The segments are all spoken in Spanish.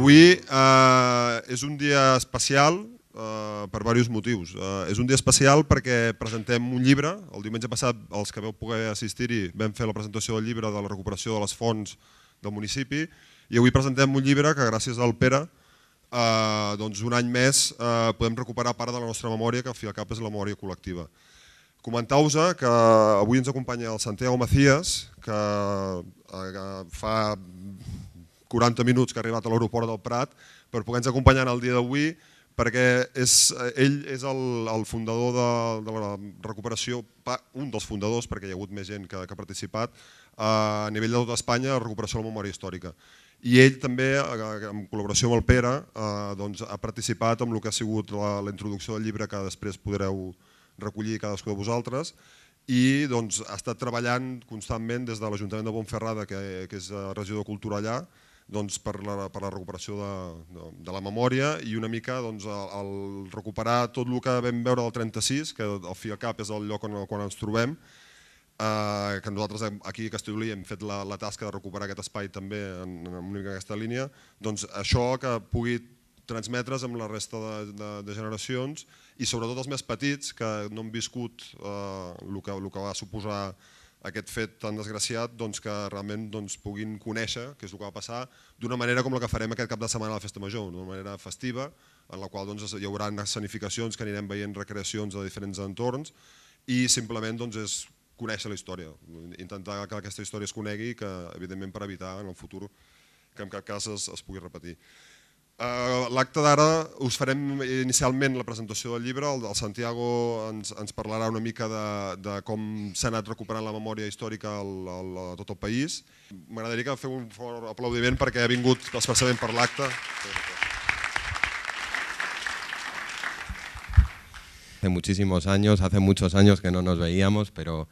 Avui és un dia especial per diversos motius. És un dia especial perquè presentem un llibre. El diumenge passat, els que vau poder assistir-hi, vam fer la presentació del llibre de la recuperació de les fonts del municipi i avui presentem un llibre que gràcies al Pere un any més podem recuperar part de la nostra memòria, que al fi i al cap és la memòria col·lectiva. Comentar-vos que avui ens acompanya el Santiago Macías, que fa 40 minuts que ha arribat a l'aeroport del Prat per poder-nos acompanyar el dia d'avui, perquè ell és el fundador de la recuperació, un dels fundadors, perquè hi ha hagut més gent que ha participat, a nivell de tota Espanya, la recuperació de la memòria històrica. I ell també, en col·laboració amb el Pere, ha participat en el que ha sigut la introducció del llibre que després podreu recollir cadascú de vosaltres i ha estat treballant constantment des de l'Ajuntament de Bonferrada, que és regidor de Cultura allà, per la recuperació de la memòria i una mica el recuperar tot el que vam veure del 36, que al fi i al cap és el lloc on ens trobem, que nosaltres aquí a Castellolí hem fet la tasca de recuperar aquest espai també en una mica aquesta línia, això que pugui transmetre's amb la resta de generacions i sobretot els més petits que no han viscut el que va suposar aquest fet tan desgraciat, que realment puguin conèixer què és el que va passar d'una manera com la que farem aquest cap de setmana a la Festa Major, d'una manera festiva, en la qual hi haurà escenificacions que anirem veient recreacions de diferents entorns i simplement és conèixer la història, intentar que aquesta història es conegui i que, evidentment, per evitar en el futur que en cap cas es pugui repetir. L'acte d'ara us farem inicialment la presentació del llibre, el Santiago ens parlarà una mica de com s'ha anat recuperant la memòria històrica a tot el país. M'agradaria que feu un fort aplaudiment perquè ha vingut expressament per l'acte. Hace muchos años que no nos veíamos, pero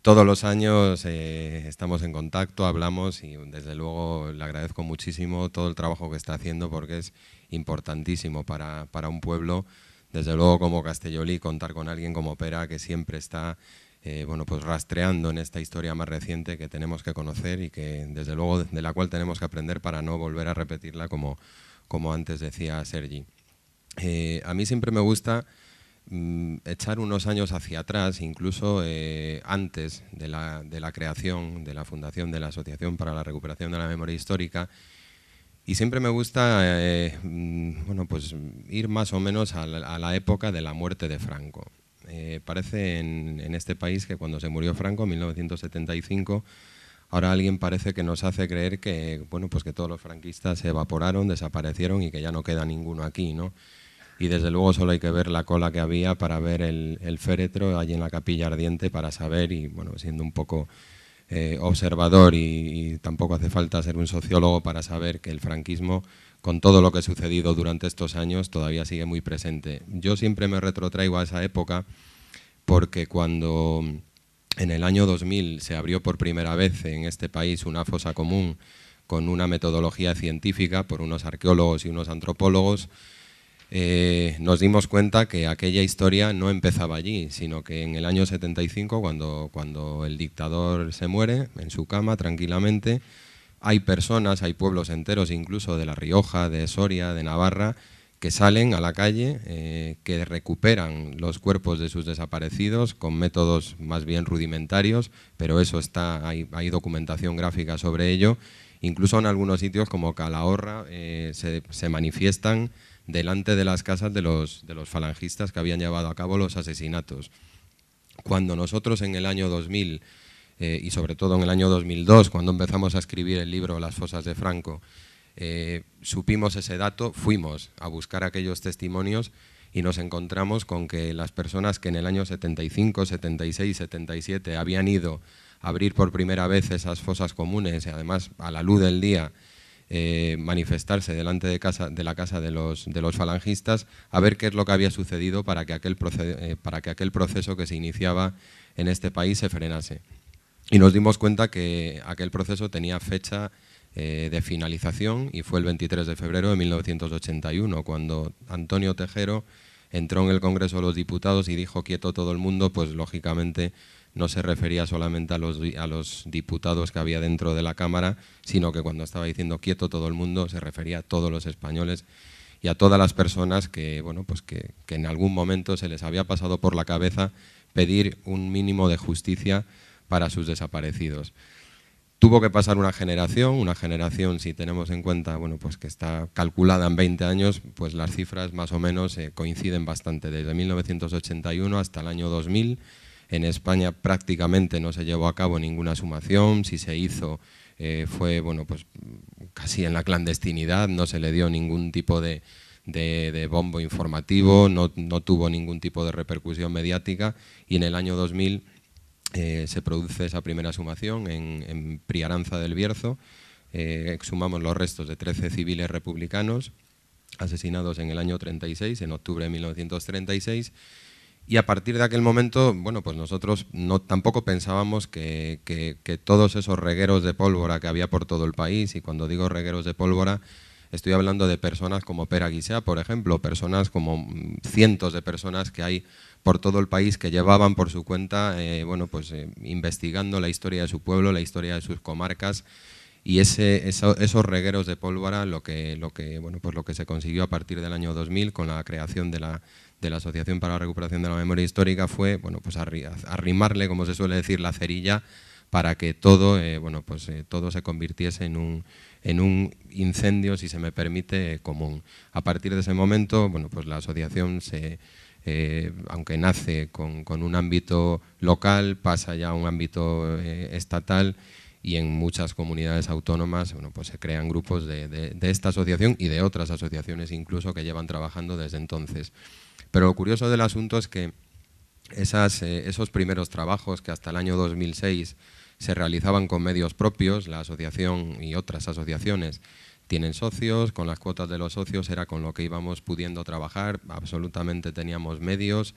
todos los años estamos en contacto, hablamos y desde luego le agradezco muchísimo todo el trabajo que está haciendo porque es importantísimo para un pueblo, desde luego como Castellolí, contar con alguien como Pera que siempre está rastreando en esta historia más reciente que tenemos que conocer y que desde luego de la cual tenemos que aprender para no volver a repetirla como antes decía Sergi. A mí siempre me gusta echar unos años hacia atrás, incluso antes de la creación de la fundación de la Asociación para la Recuperación de la Memoria Histórica, y siempre me gusta ir más o menos a la época de la muerte de Franco. Parece en este país que cuando se murió Franco en 1975, ahora alguien parece que nos hace creer que, que todos los franquistas se evaporaron, desaparecieron y que ya no queda ninguno aquí, ¿no? Y desde luego solo hay que ver la cola que había para ver el féretro allí en la Capilla Ardiente para saber, y siendo un poco observador y tampoco hace falta ser un sociólogo para saber que el franquismo, con todo lo que ha sucedido durante estos años, todavía sigue muy presente. Yo siempre me retrotraigo a esa época porque cuando en el año 2000 se abrió por primera vez en este país una fosa común con una metodología científica por unos arqueólogos y unos antropólogos, nos dimos cuenta que aquella historia no empezaba allí, sino que en el año 75, cuando el dictador se muere en su cama tranquilamente, hay personas, hay pueblos enteros incluso de La Rioja, de Soria, de Navarra, que salen a la calle, que recuperan los cuerpos de sus desaparecidos con métodos más bien rudimentarios, pero eso hay documentación gráfica sobre ello. Incluso en algunos sitios como Calahorra se manifiestan delante de las casas de los falangistas que habían llevado a cabo los asesinatos. Cuando nosotros en el año 2000 y sobre todo en el año 2002, cuando empezamos a escribir el libro Las fosas de Franco, supimos ese dato, fuimos a buscar aquellos testimonios y nos encontramos con que las personas que en el año 75, 76, 77 habían ido a abrir por primera vez esas fosas comunes y además a la luz del día manifestarse delante de la casa de los falangistas a ver qué es lo que había sucedido para que aquel proceso que se iniciaba en este país se frenase. Y nos dimos cuenta que aquel proceso tenía fecha de finalización y fue el 23 de febrero de 1981, cuando Antonio Tejero entró en el Congreso de los Diputados y dijo quieto todo el mundo, pues lógicamente no se refería solamente a los diputados que había dentro de la Cámara, sino que cuando estaba diciendo quieto todo el mundo se refería a todos los españoles y a todas las personas que, bueno, pues que en algún momento se les había pasado por la cabeza pedir un mínimo de justicia para sus desaparecidos. Tuvo que pasar una generación, si tenemos en cuenta, bueno, pues que está calculada en 20 años, pues las cifras más o menos coinciden bastante. Desde 1981 hasta el año 2000, en España prácticamente no se llevó a cabo ninguna sumación, si se hizo fue, bueno, pues casi en la clandestinidad, no se le dio ningún tipo de bombo informativo, no tuvo ningún tipo de repercusión mediática, y en el año 2000 se produce esa primera sumación en Priaranza del Bierzo. Exhumamos los restos de 13 civiles republicanos asesinados en el año 36, en octubre de 1936, y a partir de aquel momento, bueno, pues nosotros tampoco pensábamos que todos esos regueros de pólvora que había por todo el país, y cuando digo regueros de pólvora estoy hablando de personas como Pere Guisá, por ejemplo, personas como cientos de personas que hay por todo el país que llevaban por su cuenta, bueno, pues investigando la historia de su pueblo, la historia de sus comarcas, y esos regueros de pólvora, lo que se consiguió a partir del año 2000 con la creación de la Asociación para la Recuperación de la Memoria Histórica fue, bueno, pues arrimarle, como se suele decir, la cerilla para que todo, todo se convirtiese en un incendio, si se me permite, común. A partir de ese momento, bueno, pues la asociación aunque nace con un ámbito local, pasa ya a un ámbito estatal, y en muchas comunidades autónomas, bueno, pues se crean grupos de esta asociación y de otras asociaciones incluso que llevan trabajando desde entonces. Pero lo curioso del asunto es que esos primeros trabajos que hasta el año 2006 se realizaban con medios propios, la asociación y otras asociaciones tienen socios, con las cuotas de los socios era con lo que íbamos pudiendo trabajar, absolutamente teníamos medios,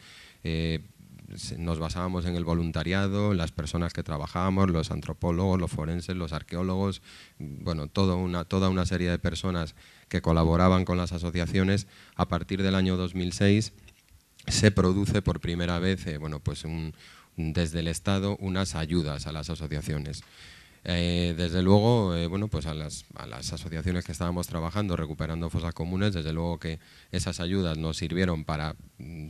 nos basábamos en el voluntariado, las personas que trabajábamos, los antropólogos, los forenses, los arqueólogos, bueno, toda una serie de personas que colaboraban con las asociaciones. A partir del año 2006 se produce por primera vez, bueno, pues desde el Estado unas ayudas a las asociaciones. Desde luego, bueno, pues a las asociaciones que estábamos trabajando recuperando fosas comunes, desde luego que esas ayudas nos sirvieron para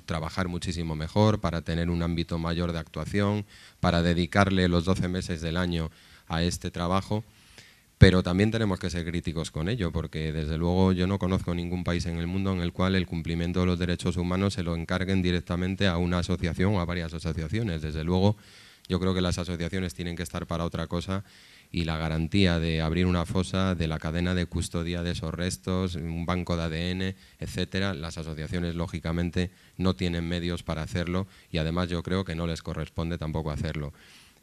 trabajar muchísimo mejor, para tener un ámbito mayor de actuación, para dedicarle los 12 meses del año a este trabajo, pero también tenemos que ser críticos con ello, porque desde luego yo no conozco ningún país en el mundo en el cual el cumplimiento de los derechos humanos se lo encarguen directamente a una asociación o a varias asociaciones. Desde luego, yo creo que las asociaciones tienen que estar para otra cosa, y la garantía de abrir una fosa, de la cadena de custodia de esos restos, un banco de ADN, etcétera, las asociaciones lógicamente no tienen medios para hacerlo, y además yo creo que no les corresponde tampoco hacerlo.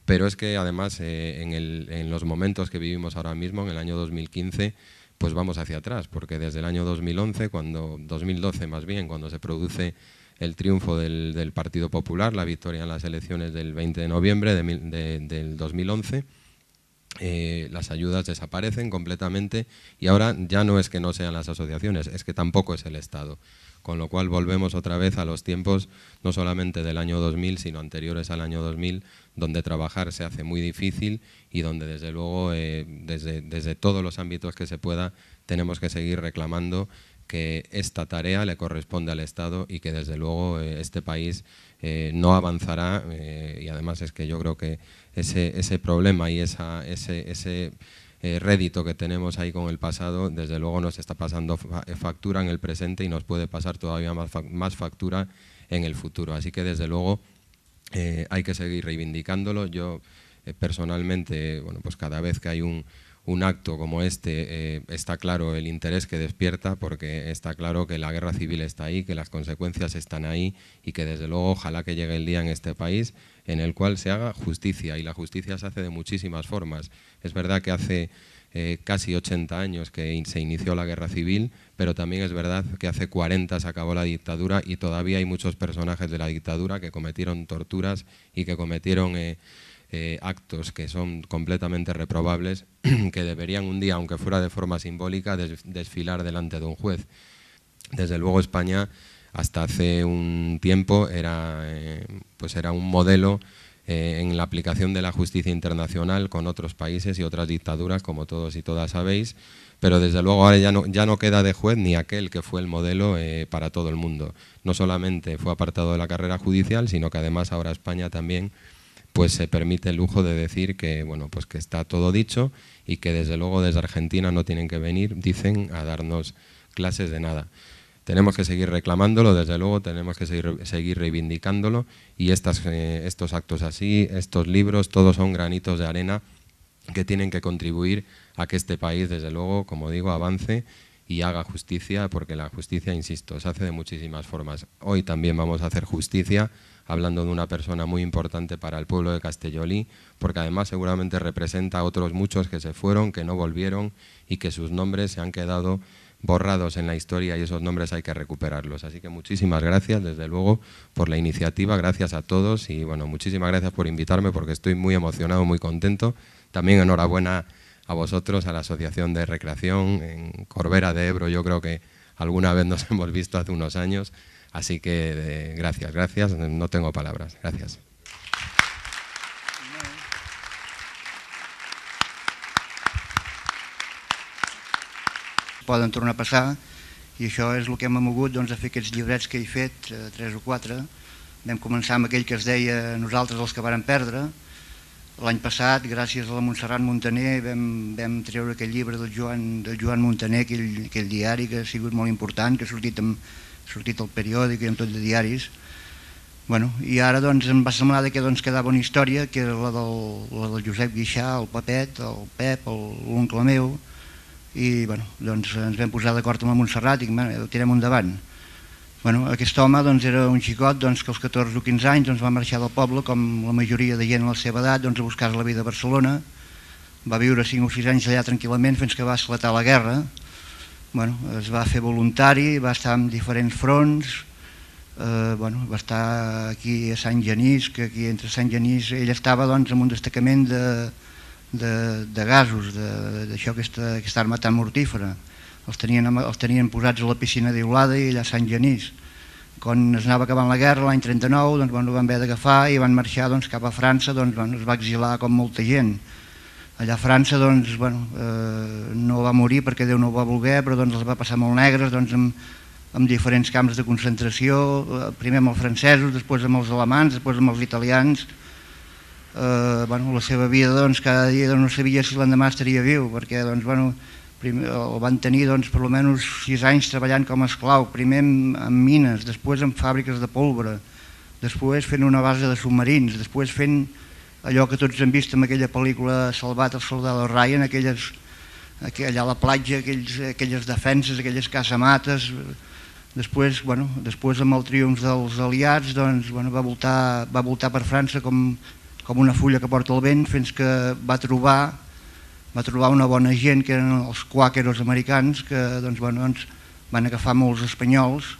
Pero es que además en los momentos que vivimos ahora mismo, en el año 2015, pues vamos hacia atrás, porque desde el año 2011, 2012 más bien, cuando se produce el triunfo del Partido Popular, la victoria en las elecciones del 20 de noviembre del 2011, las ayudas desaparecen completamente, y ahora ya no es que no sean las asociaciones, es que tampoco es el Estado. Con lo cual volvemos otra vez a los tiempos no solamente del año 2000, sino anteriores al año 2000, donde trabajar se hace muy difícil y donde desde luego desde todos los ámbitos que se pueda tenemos que seguir reclamando que esta tarea le corresponde al Estado y que desde luego este país no avanzará, y además es que yo creo que ese problema y ese rédito que tenemos ahí con el pasado, desde luego nos está pasando factura en el presente y nos puede pasar todavía más factura en el futuro. Así que desde luego hay que seguir reivindicándolo. Yo personalmente, bueno, pues cada vez que hay un acto como este, está claro el interés que despierta, porque está claro que la guerra civil está ahí, que las consecuencias están ahí, y que desde luego ojalá que llegue el día en este país en el cual se haga justicia, y la justicia se hace de muchísimas formas. Es verdad que hace casi 80 años que se inició la guerra civil, pero también es verdad que hace 40 se acabó la dictadura, y todavía hay muchos personajes de la dictadura que cometieron torturas y que cometieron actos que son completamente reprobables, que deberían un día, aunque fuera de forma simbólica, desfilar delante de un juez. Desde luego España hasta hace un tiempo era un modelo en la aplicación de la justicia internacional con otros países y otras dictaduras, como todos y todas sabéis, pero desde luego ahora ya no queda de juez ni aquel que fue el modelo para todo el mundo. No solamente fue apartado de la carrera judicial, sino que además ahora España también pues se permite el lujo de decir que, bueno, pues que está todo dicho y que desde luego desde Argentina no tienen que venir, dicen, a darnos clases de nada. Tenemos que seguir reclamándolo, desde luego, tenemos que seguir reivindicándolo y estos actos así, estos libros, todos son granitos de arena que tienen que contribuir a que este país, desde luego, como digo, avance y haga justicia, porque la justicia, insisto, se hace de muchísimas formas. Hoy también vamos a hacer justicia hablando de una persona muy importante para el pueblo de Castellolí, porque además seguramente representa a otros muchos que se fueron, que no volvieron y que sus nombres se han quedado borrados en la historia y esos nombres hay que recuperarlos. Así que muchísimas gracias, desde luego, por la iniciativa, gracias a todos y bueno, muchísimas gracias por invitarme porque estoy muy emocionado, muy contento. También enhorabuena a vosotros, a la Asociación de Recreación en Corbera de Ebro, yo creo que alguna vez nos hemos visto hace unos años, así que gracias, no tengo palabras, gracias. Poden tornar a passar i això és el que hem mogut a fer aquests llibrets que he fet, 3 o 4. Vam començar amb aquell que es deia Nosaltres els que vàrem perdre. L'any passat, gràcies a la Montserrat Montaner, vam treure aquell llibre del Joan Montaner, aquell diari que ha sigut molt important, que ha sortit al periòdic i en tot de diaris. I ara em va semblar que quedava una història, que era la del Josep Guixà, el Pepet, el Pep, l'oncle meu, i ens vam posar d'acord amb la Montserrat i ho tirem endavant. Aquest home era un xicot que als 14 o 15 anys va marxar del poble, com la majoria de gent a la seva edat, a buscar-se la vida a Barcelona. Va viure 5 o 6 anys allà tranquil·lament fins que va esclatar la guerra. Es va fer voluntari, va estar en diferents fronts, va estar aquí a Sant Genís, que aquí entre Sant Genís ell estava en un destacament de gasos, d'això, aquesta arma tan mortífera. Els tenien posats a la piscina d'Iolada i allà a Sant Genís. Quan es anava acabant la guerra, l'any 39, ho van haver d'agafar i van marxar cap a França, es va exilar com molta gent. Allà a França no va morir perquè Déu no ho va voler, però les va passar molt negres en diferents camps de concentració, primer amb els francesos, després amb els alemans, després amb els italians. La seva vida cada dia no sabia si l'endemà estaria viu, perquè el van tenir per almenys 6 anys treballant com a esclau, primer en mines, després en fàbriques de pólvora, després fent una base de submarins, després fent allò que tots hem vist en aquella pel·lícula Salvat el soldado Ryan, allà a la platja, aquelles defenses, aquelles casamates. Després amb el triomf dels aliats va voltar per França com una fulla que porta el vent, fins que va trobar una bona gent, que eren els quàqueros americans, que van agafar molts espanyols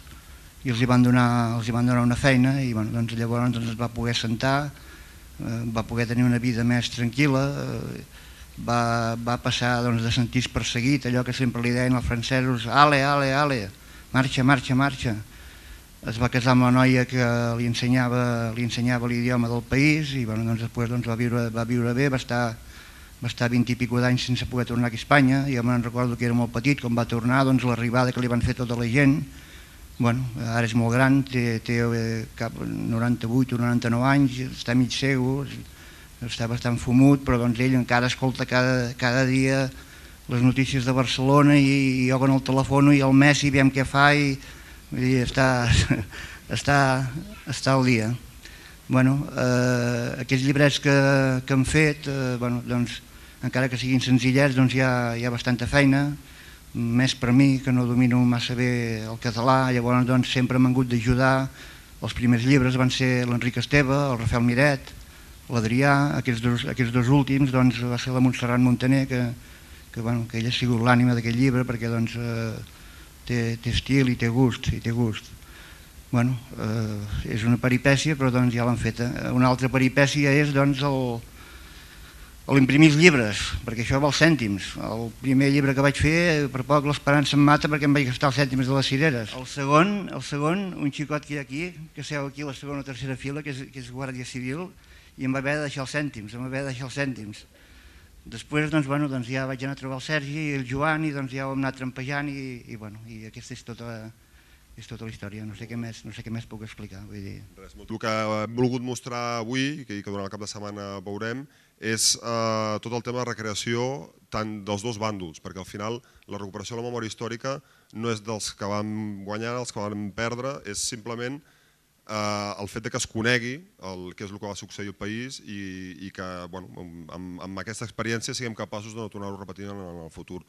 i els hi van donar una feina i llavors es va poder assentar, va poder tenir una vida més tranquil·la, va passar de sentir-se perseguit, allò que sempre li deien els francesos, ale, ale, ale, marxa, marxa, marxa. Es va casar amb la noia que li ensenyava l'idioma del país i després va viure bé, va estar 20 i escaig d'anys sense poder tornar aquí a Espanya. Jo me'n recordo que era molt petit, quan va tornar, l'arribada que li van fer tota la gent. Ara és molt gran, té cap 98 o 99 anys, està mig cego, està bastant fumut, però ell encara escolta cada dia les notícies de Barcelona i jo con el telèfon i el Messi veiem què fa i està al dia. Aquests llibrets que hem fet, encara que siguin senzillets, hi ha bastanta feina, més per mi, que no domino massa bé el català. Llavors sempre m'han hagut d'ajudar. Els primers llibres van ser l'Enric Esteve, el Rafael Miret, l'Adrià. Aquests dos últims va ser la Montserrat Montaner, que ella ha sigut l'ànima d'aquest llibre, perquè té estil i té gust. És una peripècia, però ja l'han feta. Una altra peripècia és l'imprimir els llibres, perquè això val cèntims. El primer llibre que vaig fer, per poc l'esperança em mata perquè em vaig gastar els cèntims de les cireres. El segon, un xicot que hi ha aquí, que seu aquí a la segona o tercera fila, que és guàrdia civil, i em va haver de deixar els cèntims, Després ja vaig anar a trobar el Sergi i el Joan i ja ho hem anat trampejant i aquesta és tota la història, no sé què més puc explicar. El que hem volgut mostrar avui i que durant el cap de setmana veurem és tot el tema de recreació tant dels dos bàndols, perquè al final la recuperació de la memòria històrica no és dels que vam guanyar, els que vam perdre, és simplement el fet que es conegui què és el que va succeir al país i que amb aquesta experiència siguem capaços de no tornar-ho repetint en el futur.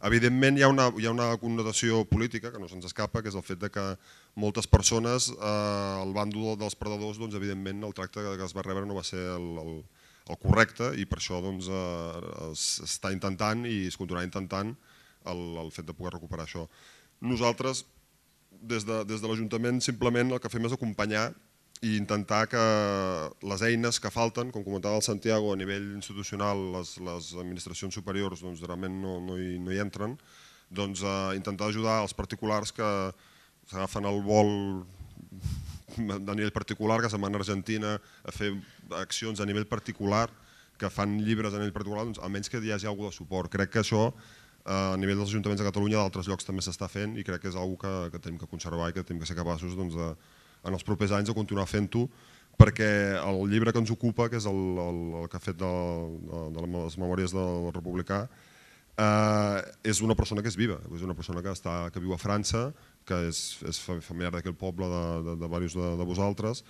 Evidentment hi ha una connotació política que no se'ns escapa, que és el fet que moltes persones, el bàndol dels perdedors, evidentment el tracte que es va rebre no va ser el correcte i per això s'està intentant i es continuarà intentant el fet de poder recuperar això. Nosaltres, des de l'Ajuntament, simplement el que fem és acompanyar i intentar que les eines que falten, com comentava el Santiago, a nivell institucional les administracions superiors realment no hi entren, intentar ajudar els particulars que s'agafen el vol a nivell particular, que se'n van a Argentina a fer accions a nivell particular, que fan llibres a nivell particular, almenys que hi hagi alguna cosa de suport. Crec que això a nivell dels ajuntaments de Catalunya d'altres llocs també s'està fent i crec que és una cosa que tenim que conservar i que tenim que ser capaços en els propers anys de continuar fent-ho, perquè el llibre que ens ocupa, que és el que ha fet de les memòries del republicà, és una persona que és viva, és una persona que viu a França, que és familiar d'aquell poble de diversos de vosaltres,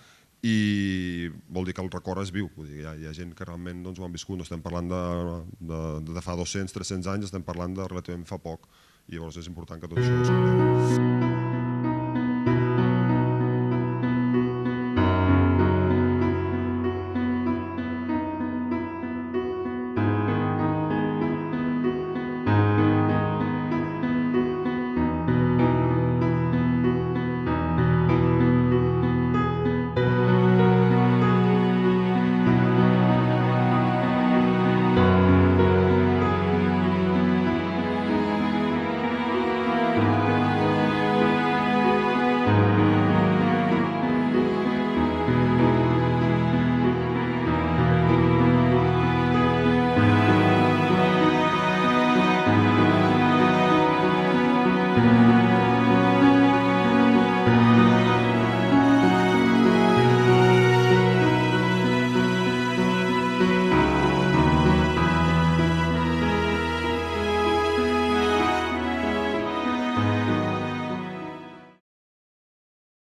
i vol dir que el record és viu, hi ha gent que realment ho han viscut, no estem parlant de fa 200-300 anys, estem parlant de relativament fa poc, i llavors és important que tot això es